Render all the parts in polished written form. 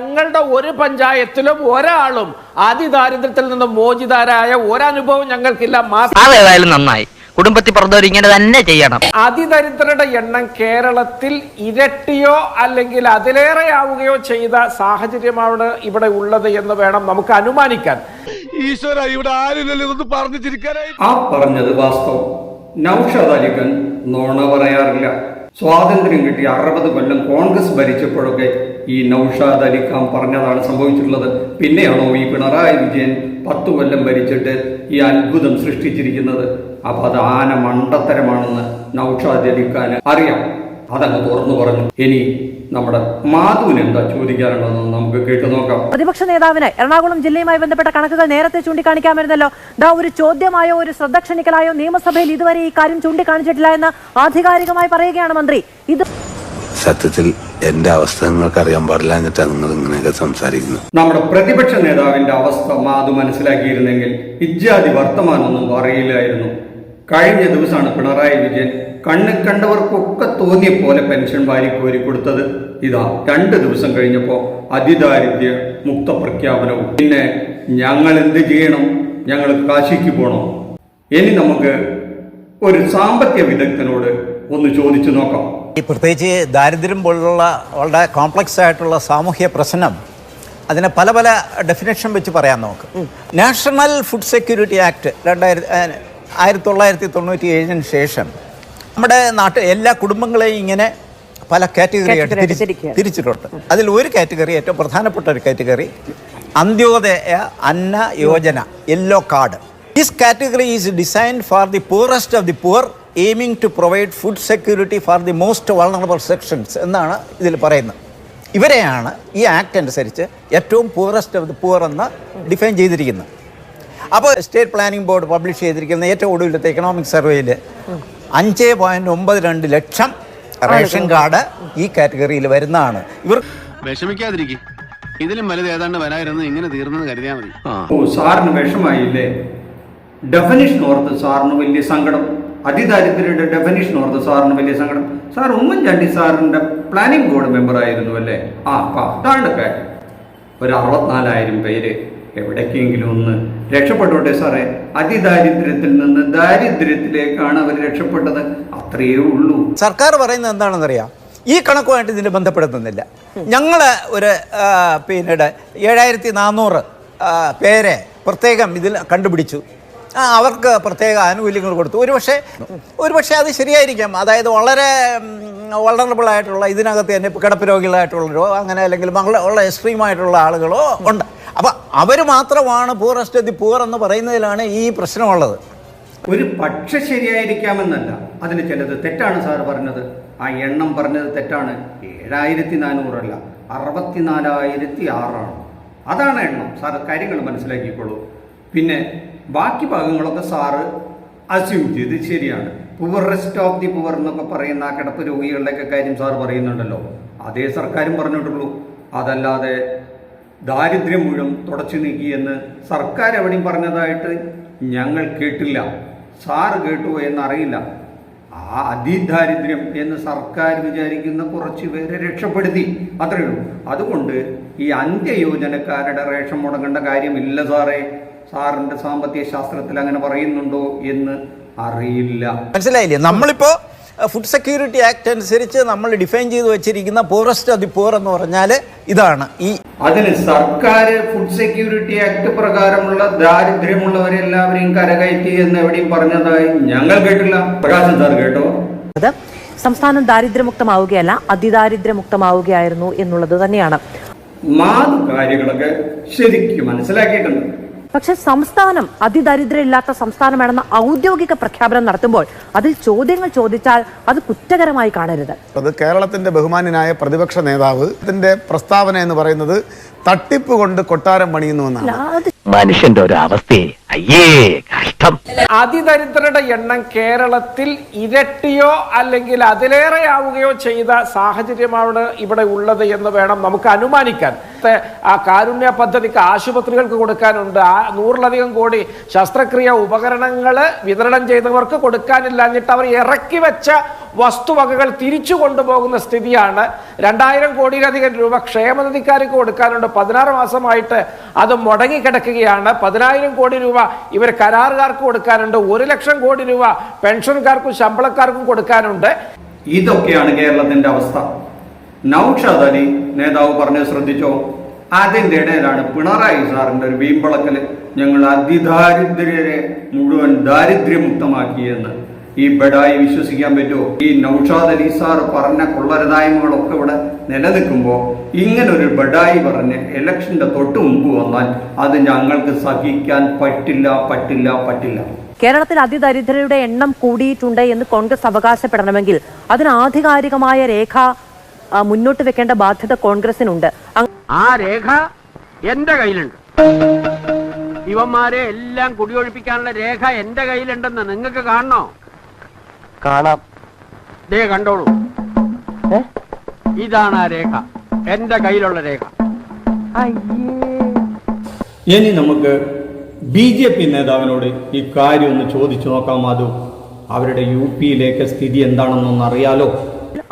ഞങ്ങളുടെ ഒരു പഞ്ചായത്തിലും ഒരാളും അതിദാരിദ്ര്യത്തിൽ നിന്ന് മോചിതരായ ഒരനുഭവം ഞങ്ങൾക്കില്ല. അതേതായാലും നന്നായി. കുടുംബത്തിൽ പറഞ്ഞവർ ഇങ്ങനെ തന്നെ ചെയ്യണം. അതിദരിദ്രരുടെ എണ്ണം കേരളത്തിൽ ഇരട്ടിയോ അല്ലെങ്കിൽ അതിലേറെയാവുകയോ ചെയ്ത സാഹചര്യമാണ് ഇവിടെ ഉള്ളത് എന്ന് വേണം നമുക്ക് അനുമാനിക്കാൻ. ഈശ്വര, ഇവിടെ ആരില്ലല്ലോ ഇതൊന്ന് പറഞ്ഞു ചിരിക്കാനായി. ആ പറഞ്ഞത് വാസ്തവം. നൗഷാദ് അലി ഖാൻ നോണ പറയാറില്ല. സ്വാതന്ത്ര്യം കിട്ടി 60 കൊല്ലം കോൺഗ്രസ് ഭരിച്ചപ്പോഴൊക്കെ ഈ നൗഷാദ് അലി ഖാൻ പറഞ്ഞതാണ് സംഭവിച്ചിട്ടുള്ളത്. പിന്നെയാണോ ഈ പിണറായി വിജയൻ 10 കൊല്ലം ഭരിച്ചിട്ട് ഈ അത്ഭുതം സൃഷ്ടിച്ചിരിക്കുന്നത്? അപ്പൊ അത് ആന മണ്ടത്തരമാണെന്ന് നൗഷാദ് അലി ഖാന് അറിയാം. അതങ്ങ് തുറന്നു പറഞ്ഞു. ഇനി നമ്മുടെ മാധുവിന് എന്താ ചോദിക്കാനുള്ളതെന്ന് നമുക്ക് കേട്ടു നോക്കാം. പ്രതിപക്ഷ നേതാവിന് എറണാകുളം ജില്ലയുമായി ബന്ധപ്പെട്ട കണക്കുകൾ നേരത്തെ ചൂണ്ടിക്കാണിക്കാമായിരുന്നല്ലോ. ഒരു ചോദ്യമായോ ഒരു ശ്രദ്ധ ക്ഷണിക്കലായോ നിയമസഭയിൽ ഇതുവരെ ഈ കാര്യം ചൂണ്ടിക്കാണിച്ചിട്ടില്ല എന്ന് ആധികാരികമായി പറയുകയാണ് മന്ത്രി. ഇത് സത്യത്തിൽ എന്റെ അവസ്ഥ നിങ്ങൾക്ക് അറിയാൻ പാടില്ല എന്നിട്ടാണ് നിങ്ങൾ ഇങ്ങനെയൊക്കെ സംസാരിക്കുന്നത്. നമ്മുടെ പ്രതിപക്ഷ നേതാവിന്റെ അവസ്ഥ മാധു മനസ്സിലാക്കിയിരുന്നെങ്കിൽ ഇജ്ജാതി വർത്തമാനമൊന്നും പറയില്ലായിരുന്നു. കഴിഞ്ഞ ദിവസമാണ് പിണറായി വിജയൻ കണ്ണ് കണ്ടവർക്കൊക്കെ തോന്നിയ പോലെ പെൻഷൻ വാരിക്കോരി കൊടുത്തത്. ഇതാ 2 ദിവസം കഴിഞ്ഞപ്പോ അതിദാരിദ്ര്യ മുക്ത പ്രഖ്യാപനവും. പിന്നെ ഞങ്ങൾ എന്ത് ചെയ്യണം? ഞങ്ങൾ കാശിക്ക് പോകണം? ഇനി നമുക്ക് ഒരു സാമ്പത്തിക വിദഗ്ധനോട് ഒന്ന് ചോദിച്ചു നോക്കാം. ഈ പ്രത്യേകിച്ച് ദാരിദ്ര്യം പോലുള്ള വളരെ കോംപ്ലക്സ് ആയിട്ടുള്ള സാമൂഹ്യ പ്രശ്നം, അതിനെ പല പല ഡെഫിനേഷൻ വെച്ച് പറയാൻ നോക്ക്. നാഷണൽ ഫുഡ് സെക്യൂരിറ്റി ആക്ട് 1997 ശേഷം നമ്മുടെ നാട്ടിൽ എല്ലാ കുടുംബങ്ങളെയും ഇങ്ങനെ പല കാറ്റഗറിയായിട്ട് തിരിച്ചിട്ടുണ്ട്. അതിൽ ഒരു കാറ്റഗറി, ഏറ്റവും പ്രധാനപ്പെട്ട ഒരു category, Antyodaya Anna Yojana, yellow card. This category is designed for the poorest of the poor, aiming to provide food security for the most vulnerable sections എന്നാണ് ഇതിൽ പറയുന്നത്. ഇവരെയാണ് ഈ ആക്ട് അനുസരിച്ച് ഏറ്റവും പൂറസ്റ്റ് ഓഫ് ദി പൂർ എന്ന് ഡിഫൈൻ ചെയ്തിരിക്കുന്നത്. അപ്പോൾ സ്റ്റേറ്റ് പ്ലാനിംഗ് ബോർഡ് പബ്ലിഷ് ചെയ്തിരിക്കുന്ന ഏറ്റവും ഒടുവിലത്തെ എക്കണോമിക് സർവേയിൽ 5.92 ലക്ഷം റേഷൻ കാർഡ് ഈ കാറ്റഗറിയിൽ വരുന്നതാണ്. ഇവർ വിഷമിക്കാതിരിക്കും, ഇതിലും വലുത് ഏതാണ്ട് വരായിരുന്നു. ഇങ്ങനെ തീർന്നത് കരുതിയാൽ മതി. സാറിന് വിഷമായില്ലേ? ഡെഫിനിഷൻ ഓർത്ത് സാറിന് വലിയ സങ്കടം. അതിദാരിദ്ര്യയുടെ ഡെഫിനിഷൻ ഓർത്ത് സാറിന് വലിയ സങ്കടം. സാർ ഉമ്മൻചാണ്ടി സാറിന്റെ പ്ലാനിംഗ് ബോർഡ് മെമ്പർ ആയിരുന്നു അല്ലേ? അപ്പൊ അതാണ് കാര്യം. ഒരു 64,000 പേര് എവിടേക്കെങ്കിലും ഒന്ന് രക്ഷപ്പെട്ടോട്ടെ സാറേ. അതിദാരിദ്ര്യത്തിൽ നിന്ന് ദാരിദ്ര്യത്തിലേക്കാണ് അവർ രക്ഷപ്പെട്ടത്, അത്രയേ ഉള്ളൂ. സർക്കാർ പറയുന്നത് എന്താണെന്നറിയാം? ഈ കണക്കുമായിട്ട് ഇതിനെ ബന്ധപ്പെടുത്തുന്നില്ല. ഞങ്ങൾ ഒരു പിന്നീട് 7400 പേരെ പ്രത്യേകം ഇതിൽ കണ്ടുപിടിച്ചു. അവർക്ക് പ്രത്യേക ആനുകൂല്യങ്ങൾ കൊടുത്തു. ഒരുപക്ഷെ അത് ശരിയായിരിക്കാം. അതായത് വളരെ വൾണറബിൾ ആയിട്ടുള്ള, ഇതിനകത്ത് തന്നെ കിടപ്പ് രോഗികളായിട്ടുള്ളവരോ അങ്ങനെ അല്ലെങ്കിൽ വളരെ എക്സ്ട്രീമായിട്ടുള്ള ആളുകളോ ഉണ്ട്. അപ്പം അവർ മാത്രമാണ് പൂറസ്റ്റ് ഓഫ് ദി പൂർ എന്ന് പറയുന്നതിലാണ് ഈ പ്രശ്നമുള്ളത്. ഒരു പക്ഷെ ശരിയായിരിക്കാമെന്നല്ല, അതിൽ ചിലത് തെറ്റാണ് സാർ പറഞ്ഞത്. ആ എണ്ണം പറഞ്ഞത് തെറ്റാണ്. 7400 അല്ല, 64,006 അതാണ് എണ്ണം. സാർ കാര്യങ്ങൾ മനസ്സിലാക്കിക്കോളൂ. പിന്നെ ബാക്കി ഭാഗങ്ങളൊക്കെ സാറ് അസ്യൂം ചെയ്ത് ശരിയാണ്. പൂവറസ്റ്റ് ഓഫ് ദി പൂവർ എന്നൊക്കെ പറയുന്ന ആ കിടപ്പ് രോഗികളുടെയൊക്കെ കാര്യം സാർ പറയുന്നുണ്ടല്ലോ, അതേ സർക്കാരും പറഞ്ഞിട്ടുള്ളൂ. അതല്ലാതെ ദാരിദ്ര്യം മുഴുവൻ തുടച്ചു നീക്കിയെന്ന് സർക്കാർ എവിടെയും പറഞ്ഞതായിട്ട് ഞങ്ങൾ കേട്ടില്ല. സാറ് കേട്ടുവോ എന്നറിയില്ല. ആ അതിദാരിദ്ര്യം എന്ന് സർക്കാർ വിചാരിക്കുന്ന കുറച്ച് പേരെ രക്ഷപ്പെടുത്തി, അത്രയേ ഉള്ളൂ. അതുകൊണ്ട് ഈ അന്ത്യയോജനക്കാരുടെ റേഷൻ മുടങ്ങേണ്ട കാര്യമില്ല സാറേ. സാറിന്റെ സാമ്പത്തിക ശാസ്ത്രത്തിൽ അങ്ങനെ പറയുന്നുണ്ടോ എന്ന് അറിയില്ല. മനസ്സിലായില്ലേ? നമ്മളിപ്പോൾ ഫുഡ് സെക്യൂരിറ്റി ആക്ട് അനുസരിച്ച് നമ്മൾ ഡിഫൈൻ ചെയ്ത് വെച്ചിരിക്കുന്ന പൂറസ്റ്റ് ഓഫ് ദി പൂർ എന്ന് പറഞ്ഞാൽ ഇതാണ്. അതിന് സർക്കാർ ഫുഡ് സെക്യൂരിറ്റി ആക്ട് പ്രകാരമുള്ള ദാരിദ്ര്യമുള്ളവരെല്ലാവരെയും കരകയറ്റി എന്ന് എവിടെയും പറഞ്ഞതായി ഞങ്ങൾ കേട്ടില്ല. പ്രകാശൻ സാർ കേട്ടോ? സംസ്ഥാനം ദാരിദ്ര്യമുക്തമാവുകയല്ല, അതിദാരിദ്ര്യമുക്തമാവുകയായിരുന്നു എന്നുള്ളത് തന്നെയാണ്. കാര്യങ്ങളൊക്കെ ശരിക്കും മനസ്സിലാക്കിയിട്ടുണ്ട്. പക്ഷെ സംസ്ഥാനം അതിദരിദ്രം ഇല്ലാത്ത സംസ്ഥാനമാണെന്ന ഔദ്യോഗിക പ്രഖ്യാപനം നടത്തുമ്പോൾ അതിൽ ചോദ്യങ്ങൾ ചോദിച്ചാൽ അത് കുറ്റകരമായി കാണരുത്. അത് കേരളത്തിന്റെ ബഹുമാന്യനായ പ്രതിപക്ഷ നേതാവ് ഇതിന്റെ പ്രസ്താവന എന്ന് പറയുന്നത് തട്ടിപ്പ് കൊണ്ട് കൊട്ടാരം പണിയുന്നു എന്നാണ്. മനുഷ്യന്റെ ഒരു അവസ്ഥയെ അയ്യേ കഷ്ടം. അതിദരിദ്രരുടെ എണ്ണം കേരളത്തിൽ ഇരട്ടിയോ അല്ലെങ്കിൽ അതിലേറെയാവുകയോ ചെയ്ത സാഹചര്യമാണ് ഇവിടെ ഉള്ളത് എന്ന് വേണം നമുക്ക് അനുമാനിക്കാൻ. ആ കാരുണ്യ പദ്ധതിക്ക് ആശുപത്രികൾക്ക് കൊടുക്കാനുണ്ട്, 100-ലധികം കോടി ശസ്ത്രക്രിയ ഉപകരണങ്ങൾ വിതരണം ചെയ്തവർക്ക് കൊടുക്കാനില്ലാഞ്ഞിട്ട് അവർ ഇറക്കി വെച്ച വസ്തുവകകൾ തിരിച്ചു കൊണ്ടുപോകുന്ന സ്ഥിതിയാണ്. 2000 കോടിയിലധികം രൂപ ക്ഷേമനിധിക്കാർക്ക് കൊടുക്കാനുണ്ട്, 16 മാസമായിട്ട് അത് മുടങ്ങിക്കിടക്കുകയാണ്. 10,000 കോടി രൂപ ഇവർ കരാറുകാർക്ക് കൊടുക്കാനുണ്ട്, 1 ലക്ഷം കോടി രൂപ പെൻഷൻകാർക്കും ശമ്പളക്കാർക്കും കൊടുക്കാനുണ്ട്. ഇതൊക്കെയാണ് കേരളത്തിന്റെ അവസ്ഥ. നൗഷാദ് അലി നേതാവ് പറഞ്ഞത് ശ്രദ്ധിച്ചോ? അതിന്റെ ഇടയിലാണ് പിണറായി സാറിന്റെ ഒരു വീമ്പളക്കല്, ഞങ്ങൾ അതിദാരിദ്ര്യരെ മുഴുവൻ ദാരിദ്ര്യമുക്തമാക്കിയെന്ന്. ഈ ബഡായി വിശ്വസിക്കാൻ പറ്റുമോ? ഈ നൗഷാദ് അലി സാർ പറഞ്ഞ കൊള്ളരുതായ്മകളൊക്കെ ഇവിടെ നിലനിൽക്കുമ്പോൾ ഇങ്ങനെ ഒരു ബഡായി പറഞ്ഞ് ഇലക്ഷന്റെ തൊട്ട് മുമ്പ് വന്നാൽ അത് ഞങ്ങൾക്ക് സഹിക്കാൻ പറ്റില്ല. കേരളത്തിൽ അതിദരിദ്രരുടെ എണ്ണം കൂടിയിട്ടുണ്ട് എന്ന് കോൺഗ്രസ് അവകാശപ്പെടണമെങ്കിൽ അതിന് ആധികാരികമായ രേഖ മുന്നോട്ട് വെക്കേണ്ട ബാധ്യത കോൺഗ്രസിനുണ്ട്. ആ രേഖ എന്റെ കയ്യിലുണ്ട്. ഇവന്മാരെ എല്ലാം കുടിയൊഴിപ്പിക്കാനുള്ള രേഖ എന്റെ കയ്യിലുണ്ടെന്ന് നിങ്ങൾക്ക് കാണണോ? കാണാം. ദേ കണ്ടോളൂ, ഇതാണ് ആ രേഖ, എന്റെ കയ്യിലുള്ള രേഖ. ഇനി നമുക്ക് BJP നേതാവിനോട് ഈ കാര്യം ഒന്ന് ചോദിച്ചു നോക്കാം. അത് അവരുടെ UP-യിലേക്ക് സ്ഥിതി എന്താണെന്നൊന്ന് അറിയാലോ.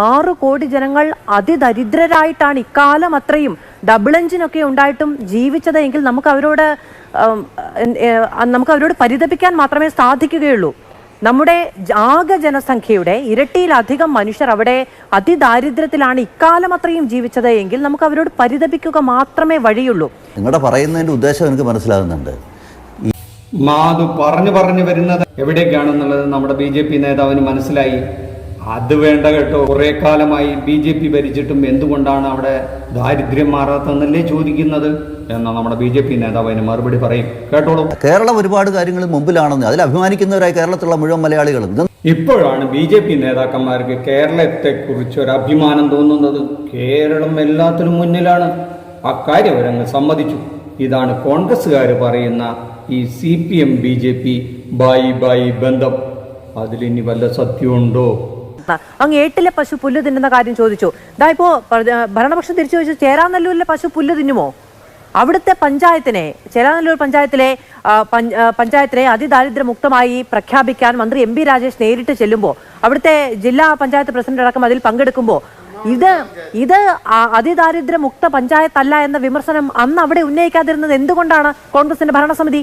6 കോടി ജനങ്ങൾ അതിദരിദ്രരായിട്ടാണ് ഇക്കാലം അത്രയും ഡബിൾ എഞ്ചിനൊക്കെ ഉണ്ടായിട്ടും ജീവിച്ചത് എങ്കിൽ നമുക്ക് അവരോട് പരിതപിക്കാൻ മാത്രമേ സാധിക്കുകയുള്ളൂ. നമ്മുടെ ആകെ ജനസംഖ്യയുടെ ഇരട്ടിയിലധികം മനുഷ്യർ അവിടെ അതിദാരിദ്ര്യത്തിലാണ് ഇക്കാലം അത്രയും ജീവിച്ചത് എങ്കിൽ നമുക്ക് അവരോട് പരിതപിക്കുക മാത്രമേ വഴിയുള്ളൂ. നിങ്ങളുടെ പറയുന്നതിന്റെ ഉദ്ദേശം എനിക്ക് മനസ്സിലാകുന്നുണ്ട്. മാധു പറഞ്ഞു വരുന്നത് എവിടേക്കാണെന്നുള്ളത് നമ്മുടെ BJP നേതാവിന് മനസ്സിലായി. അത് വേണ്ട കേട്ടോ. കുറെ കാലമായി BJP ഭരിച്ചിട്ടും എന്തുകൊണ്ടാണ് അവിടെ ദാരിദ്ര്യം മാറാത്തതെന്നല്ലേ ചോദിക്കുന്നത് എന്നാ നമ്മുടെ BJP നേതാവ് അതിന് മറുപടി പറയും. കേട്ടോളൂ. കേരളം ഒരുപാട് കാര്യങ്ങളിൽ മുമ്പിലാണെന്ന് അതിൽ അഭിമാനിക്കുന്നവരായി കേരളത്തിലുള്ള മുഴുവൻ മലയാളികളും. ഇപ്പോഴാണ് BJP നേതാക്കന്മാർക്ക് കേരളത്തെ കുറിച്ച് ഒരു അഭിമാനം തോന്നുന്നത്. കേരളം എല്ലാത്തിനും മുന്നിലാണ്. അക്കാര്യം അവരങ്ങ് സമ്മതിച്ചു. ഇതാണ് കോൺഗ്രസ്സുകാർ പറയുന്ന ഈ CPM BJP ബായി ബന്ധം. അതിലിനി വല്ല സത്യമുണ്ടോ? അങ്ങ് ഏട്ടിലെ പശു പുല്ല് തിന്നുന്ന കാര്യം ചോദിച്ചു. ഇപ്പോ ഭരണപക്ഷം തിരിച്ചു ചോദിച്ചു, ചേരാനല്ലൂരിലെ പശു പുല്ല് തിന്നുമോ? അവിടുത്തെ പഞ്ചായത്തിനെ, ചേരാനല്ലൂർ പഞ്ചായത്തിനെ അതിദാരിദ്ര്യമുക്തമായി പ്രഖ്യാപിക്കാൻ മന്ത്രി MP രാജേഷ് നേരിട്ട് ചെല്ലുമ്പോൾ, അവിടുത്തെ ജില്ലാ പഞ്ചായത്ത് പ്രസിഡന്റ് അടക്കം അതിൽ പങ്കെടുക്കുമ്പോൾ ഇത് അതിദാരിദ്ര്യമുക്ത പഞ്ചായത്തല്ല എന്ന വിമർശനം അന്ന് അവിടെ ഉന്നയിക്കാതിരുന്നത് എന്തുകൊണ്ടാണ്? കോൺഗ്രസിന്റെ ഭരണസമിതി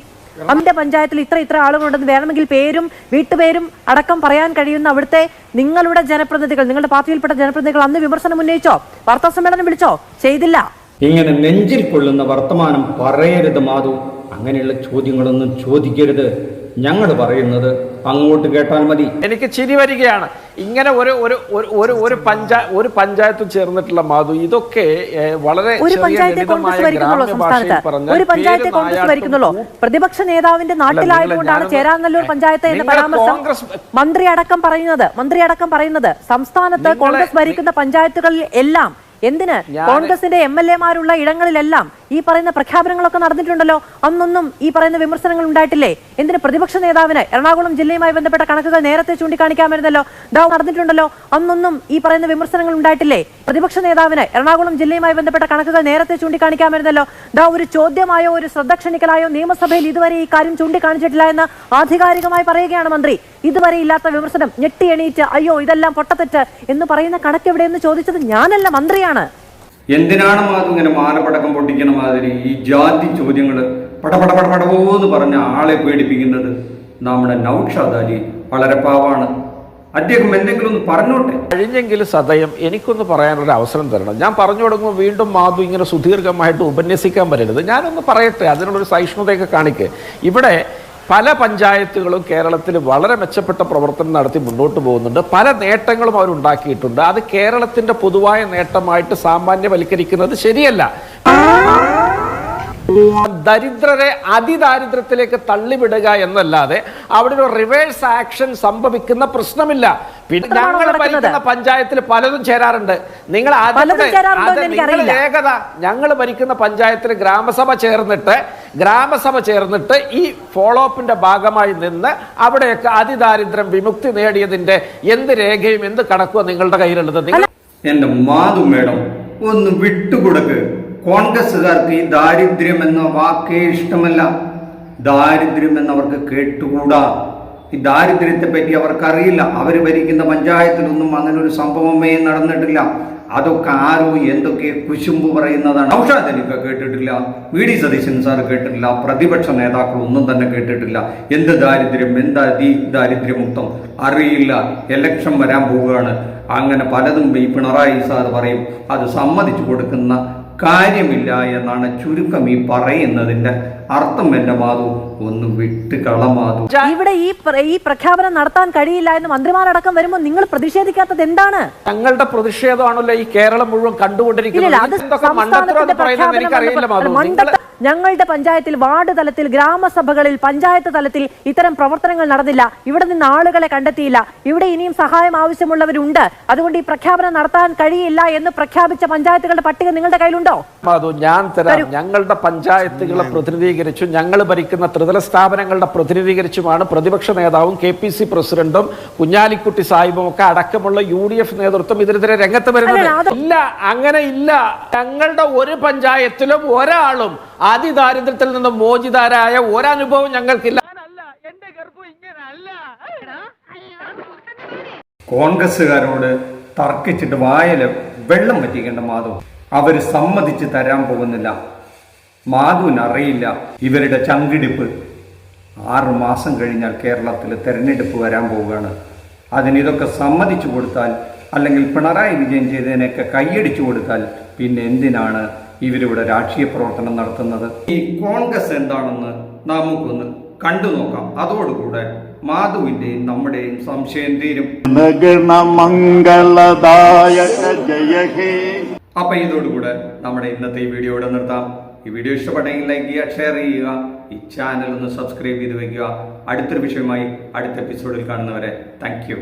അവിന്റെ പഞ്ചായത്തിൽ ഇത്ര ആളുകളുണ്ടെന്ന് വേണമെങ്കിൽ പേരും വീട്ടുപേരും അടക്കം പറയാൻ കഴിയുന്ന അവിടുത്തെ നിങ്ങളുടെ ജനപ്രതിനിധികൾ, നിങ്ങളുടെ പാർട്ടിയിൽപ്പെട്ട ജനപ്രതിനിധികൾ അന്ന് വിമർശനം ഉന്നയിച്ചോ? വാർത്താ സമ്മേളനം വിളിച്ചോ? ചെയ്തില്ല. ഇങ്ങനെ നെഞ്ചിൽ കൊള്ളുന്ന വർത്തമാനം പറയരുത് മാധു. അങ്ങനെയുള്ള ചോദ്യങ്ങളൊന്നും ചോദിക്കരുത്. ഞങ്ങൾ പറയുന്നത് അങ്ങോട്ട് കേട്ടാൽ മതി. എനിക്ക് ചിരി വരികയാണ്. ഇങ്ങനെ ഒരു പഞ്ചായത്ത് ചേർന്നിട്ടുള്ള മാധു, ഇതൊക്കെ വളരെ ഒരു പഞ്ചായത്തെ കോൺഗ്രസ് ഭരിക്കുന്നുള്ളൂ സംസ്ഥാനത്ത്. ഒരു പഞ്ചായത്തെ കോൺഗ്രസ് ഭരിക്കുന്നുള്ളൂ. പ്രതിപക്ഷ നേതാവിന്റെ നാട്ടിലായതുകൊണ്ടാണ് ചേരാനല്ലൂർ പഞ്ചായത്ത് എന്ന പരാമർശം മന്ത്രി അടക്കം പറയുന്നത്. സംസ്ഥാനത്ത് കോൺഗ്രസ് ഭരിക്കുന്ന പഞ്ചായത്തുകളിൽ എല്ലാം എന്തിന് കോൺഗ്രസിന്റെ MLA-മാരുള്ള ഇടങ്ങളിലെല്ലാം ഈ പറയുന്ന പ്രഖ്യാപനങ്ങളൊക്കെ നടന്നിട്ടുണ്ടല്ലോ. അന്നൊന്നും ഈ പറയുന്ന വിമർശനങ്ങൾ ഉണ്ടായിട്ടില്ലേ? എന്തിന് പ്രതിപക്ഷ നേതാവിന് എറണാകുളം ജില്ലയുമായി ബന്ധപ്പെട്ട കണക്കുകൾ നേരത്തെ ചൂണ്ടിക്കാണിക്കാമായിരുന്നല്ലോ. നടന്നിട്ടുണ്ടല്ലോ. അന്നൊന്നും ഈ പറയുന്ന വിമർശനങ്ങൾ ഉണ്ടായിട്ടില്ലേ? പ്രതിപക്ഷ നേതാവിന് എറണാകുളം ജില്ലയുമായി ബന്ധപ്പെട്ട കണക്കുകൾ നേരത്തെ ചൂണ്ടിക്കാണിക്കാമായിരുന്നല്ലോ. ഒരു ചോദ്യമായോ ഒരു ശ്രദ്ധ ക്ഷണിക്കലായോ നിയമസഭയിൽ ഇതുവരെ ഈ കാര്യം ചൂണ്ടിക്കാണിച്ചിട്ടില്ല എന്ന് ആധികാരികമായി പറയുകയാണ് മന്ത്രി. ഇതുവരെ ഇല്ലാത്ത വിമർശനം ഞെട്ടി എണീറ്റ് അയ്യോ ഇതെല്ലാം പൊട്ടത്തെറ്റ് എന്ന് പറയുന്ന കണക്ക് എവിടെയെന്ന് ചോദിച്ചത് ഞാനല്ല, മന്ത്രിയാണ്. എന്തിനാണ് മാധു ഇങ്ങനെ മാലപ്പടക്കം പൊട്ടിക്കണ മാതിരി ഈ ജാതി ചോദ്യങ്ങൾ പടപടപടപടവോന്ന് പറഞ്ഞ ആളെ പേടിപ്പിക്കുന്നത്? നമ്മുടെ നൗഷാദ് അലി വളരെ പാവാണ്. അദ്ദേഹം എന്തെങ്കിലും ഒന്ന് പറഞ്ഞോട്ടെ. കഴിഞ്ഞെങ്കിലും സദയം എനിക്കൊന്ന് പറയാനൊരു അവസരം തരണം. ഞാൻ പറഞ്ഞു തുടങ്ങുമ്പോൾ വീണ്ടും മാധു ഇങ്ങനെ സുദീർഘമായിട്ട് ഉപന്യസിക്കാൻ വരരുത്. ഞാനൊന്ന് പറയട്ടെ, അതിനുള്ളൊരു സഹിഷ്ണുതയൊക്കെ കാണിക്ക്. ഇവിടെ പല പഞ്ചായത്തുകളും കേരളത്തിൽ വളരെ മെച്ചപ്പെട്ട പ്രവർത്തനം നടത്തി മുന്നോട്ട് പോകുന്നുണ്ട്. പല നേട്ടങ്ങളും അവരുണ്ടാക്കിയിട്ടുണ്ട്. അത് കേരളത്തിന്റെ പൊതുവായ നേട്ടമായിട്ട് സാമാന്യവൽക്കരിക്കുന്നത് ശരിയല്ല. ദരിദ്രരെ അതിദാരിദ്ര്യത്തിലേക്ക് തള്ളിവിടുക എന്നല്ലാതെ അവിടെ ഒരു റിവേഴ്സ് ആക്ഷൻ സംഭവിക്കുന്ന പ്രശ്നമില്ല. പിന്നെ ഞങ്ങൾ ഭരിക്കുന്ന പഞ്ചായത്തിൽ പലതും ചേരാറുണ്ട്. നിങ്ങൾ ഏകത ഞങ്ങൾ ഭരിക്കുന്ന പഞ്ചായത്തിൽ ഗ്രാമസഭ ചേർന്നിട്ട് ഈ ഫോളോ അപ്പിന്റെ ഭാഗമായി നിന്ന് അവിടെയൊക്കെ അതിദാരിദ്ര്യം വിമുക്തി നേടിയതിന്റെ എന്ത് രേഖയും എന്ത് കണക്കുമാണ് നിങ്ങളുടെ കയ്യിലുള്ളത്? എന്റെ മാധു മേഡം ഒന്ന് വിട്ടുകൊടുക്ക്. കോൺഗ്രസ്സുകാർക്ക് ഈ ദാരിദ്ര്യം എന്ന വാക്കേ ഇഷ്ടമല്ല. ദാരിദ്ര്യം എന്നവർക്ക് കേട്ടുകൂടാ. ഈ ദാരിദ്ര്യത്തെ പറ്റി അവർക്കറിയില്ല. അവർ ഭരിക്കുന്ന പഞ്ചായത്തിലൊന്നും അങ്ങനെ ഒരു സംഭവമേ നടന്നിട്ടില്ല. അതൊക്കെ ആരോ എന്തൊക്കെ കുശുമ്പ് പറയുന്നതാണ്. നൗഷാദ് അലിക്ക് കേട്ടിട്ടില്ല, വി ഡി സതീശൻ സാർ കേട്ടിട്ടില്ല, പ്രതിപക്ഷ നേതാക്കൾ ഒന്നും തന്നെ കേട്ടിട്ടില്ല. എന്ത് ദാരിദ്ര്യം, എന്താ ദാരിദ്ര്യമുക്തം അറിയില്ല. ഇലക്ഷൻ വരാൻ പോവുകയാണ്. അങ്ങനെ പലതും ഈ പിണറായി സാർ പറയും. അത് സമ്മതിച്ചു കൊടുക്കുന്ന കാര്യമില്ല എന്നാണ് ചുരുക്കം ഈ പറയുന്നതിന്റെ അർത്ഥം. എന്റെ മാധു ഒന്ന് വിട്ട് കളമാധു. ഇവിടെ ഈ പ്രഖ്യാപനം നടത്താൻ കഴിയില്ല എന്ന് മന്ത്രിമാരടക്കം വരുമ്പോൾ നിങ്ങൾ പ്രതിഷേധിക്കാത്തത് എന്താണ്? ഞങ്ങളുടെ പ്രതിഷേധമാണല്ലോ ഈ കേരളം മുഴുവൻ കണ്ടുകൊണ്ടിരിക്കുന്നത്. ഞങ്ങളുടെ പഞ്ചായത്തിൽ, വാർഡ് തലത്തിൽ, ഗ്രാമസഭകളിൽ, പഞ്ചായത്ത് തലത്തിൽ ഇത്തരം പ്രവർത്തനങ്ങൾ നടന്നില്ല. ഇവിടെ നിന്ന് ആളുകളെ കണ്ടെത്തിയില്ല. ഇവിടെ ഇനിയും സഹായം ആവശ്യമുള്ളവരുണ്ട്. അതുകൊണ്ട് ഈ പ്രഖ്യാപനം നടത്താൻ കഴിയില്ല എന്ന് പ്രഖ്യാപിച്ച പഞ്ചായത്തുകളുടെ പട്ടിക നിങ്ങളുടെ കയ്യിലുണ്ടോ? ഞാൻ തരാം. ഞങ്ങളുടെ പഞ്ചായത്തുകളെ പ്രതിനിധീകരിച്ചു, ഞങ്ങൾ ഭരിക്കുന്ന ത്രിതല സ്ഥാപനങ്ങളുടെ പ്രതിനിധീകരിച്ചുമാണ് പ്രതിപക്ഷ നേതാവും KPC പ്രസിഡന്റും കുഞ്ഞാലിക്കുട്ടി സാഹിബും ഒക്കെ അടക്കമുള്ള UDF നേതൃത്വം ഇതിനെതിരെ രംഗത്ത് വരുന്നത്. ഇല്ല, അങ്ങനെ ഇല്ല. ഞങ്ങളുടെ ഒരു പഞ്ചായത്തിലും ഒരാളും അതിദാരിദ്ര്യത്തിൽ നിന്ന് മോചിതരായ ഒരനുഭവം ഞങ്ങൾക്കില്ല. കോൺഗ്രസ്സുകാരോട് തർക്കിച്ചിട്ട് വായല് വെള്ളം പറ്റിക്കേണ്ട മാധു. അവര് സമ്മതിച്ച് തരാൻ പോകുന്നില്ല. മാധുവിനറിയില്ല ഇവരുടെ ചങ്കിടിപ്പ്. 6 മാസം കഴിഞ്ഞാൽ കേരളത്തിൽ തെരഞ്ഞെടുപ്പ് വരാൻ പോവുകയാണ്. അതിനിതൊക്കെ സമ്മതിച്ചു കൊടുത്താൽ, അല്ലെങ്കിൽ പിണറായി വിജയൻ ചെയ്തതിനൊക്കെ കൈയടിച്ചു കൊടുത്താൽ പിന്നെ എന്തിനാണ് ഇവരിവിടെ രാഷ്ട്രീയ പ്രവർത്തനം നടത്തുന്നത്? ഈ കോൺഗ്രസ് എന്താണെന്ന് നമുക്കൊന്ന് കണ്ടു നോക്കാം. അതോടുകൂടെ മാധുവിന്റെയും നമ്മുടെയും സംശയം തീരും. അപ്പൊ ഇതോടുകൂടെ നമ്മുടെ ഇന്നത്തെ ഈ വീഡിയോ ഇവിടെ നിർത്താം. ഈ വീഡിയോ ഇഷ്ടപ്പെട്ടെങ്കിൽ ലൈക്ക് ചെയ്യുക, ഷെയർ ചെയ്യുക, ഈ ചാനൽ ഒന്ന് സബ്സ്ക്രൈബ് ചെയ്ത് വെക്കുക. അടുത്തൊരു വിഷയമായി അടുത്ത എപ്പിസോഡിൽ കാണുന്നവരെ താങ്ക് യു.